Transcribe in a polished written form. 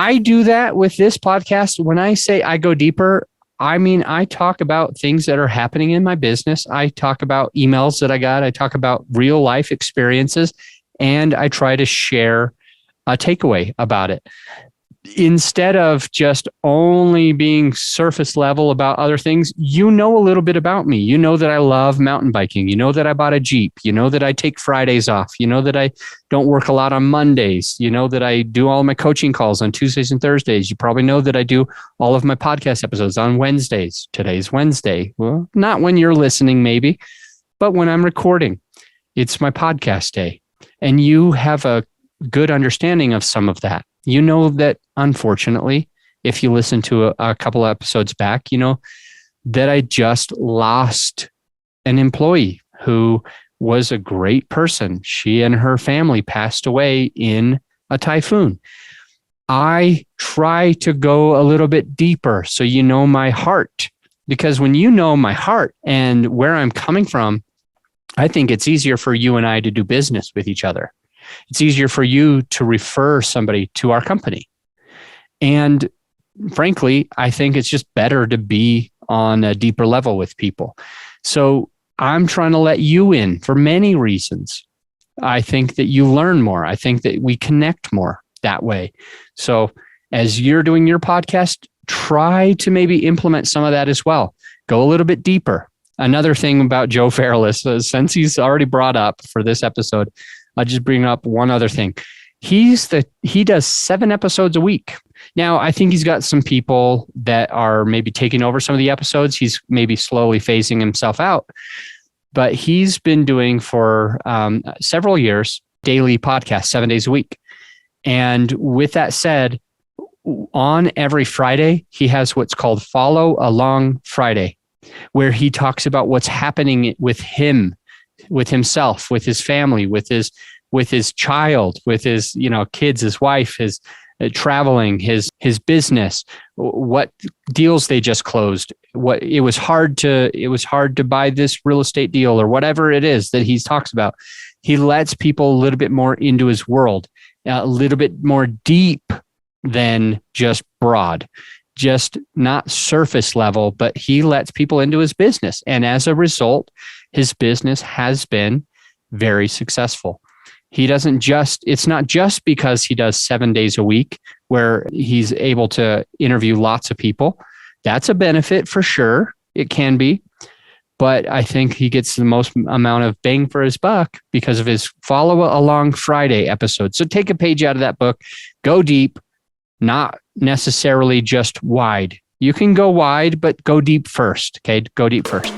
I do that with this podcast. When I say I go deeper, I mean, I talk about things that are happening in my business. I talk about emails that I got. I talk about real life experiences, and I try to share a takeaway about it. Instead of just only being surface level about other things, you know a little bit about me. You know that I love mountain biking. You know that I bought a Jeep. You know that I take Fridays off. You know that I don't work a lot on Mondays. You know that I do all my coaching calls on Tuesdays and Thursdays. You probably know that I do all of my podcast episodes on Wednesdays. Today's Wednesday. Well, not when you're listening, maybe, but when I'm recording. It's my podcast day. And you have a good understanding of some of that. You know that, unfortunately, if you listen to a couple of episodes back, you know that I just lost an employee who was a great person. She and her family passed away in a typhoon. I try to go a little bit deeper so you know my heart, because when you know my heart and where I'm coming from, I think it's easier for you and I to do business with each other. It's easier for you to refer somebody to our company. And frankly, I think it's just better to be on a deeper level with people. So I'm trying to let you in for many reasons. I think that you learn more. I think that we connect more that way. So as you're doing your podcast, try to maybe implement some of that as well. Go a little bit deeper. Another thing about Joe Fairless, since he's already brought up for this episode, I'll just bring up one other thing. He does 7 episodes a week. Now, I think he's got some people that are maybe taking over some of the episodes. He's maybe slowly phasing himself out, but he's been doing for several years, daily podcasts, 7 days a week. And with that said, on every Friday, he has what's called Follow Along Friday, where he talks about what's happening with him, with himself, with his family, with his child, with his kids, his wife, his traveling, his business, what deals they just closed, what it was hard to buy this real estate deal or whatever it is that he talks about. He lets people a little bit more into his world, a little bit more deep than just broad, just not surface level, but he lets people into his business. And as a result, his business has been very successful. It's not just because he does 7 days a week where he's able to interview lots of people. That's a benefit for sure. It can be. But I think he gets the most amount of bang for his buck because of his Follow Along Friday episode. So take a page out of that book, go deep, not necessarily just wide. You can go wide, but go deep first. Okay, go deep first.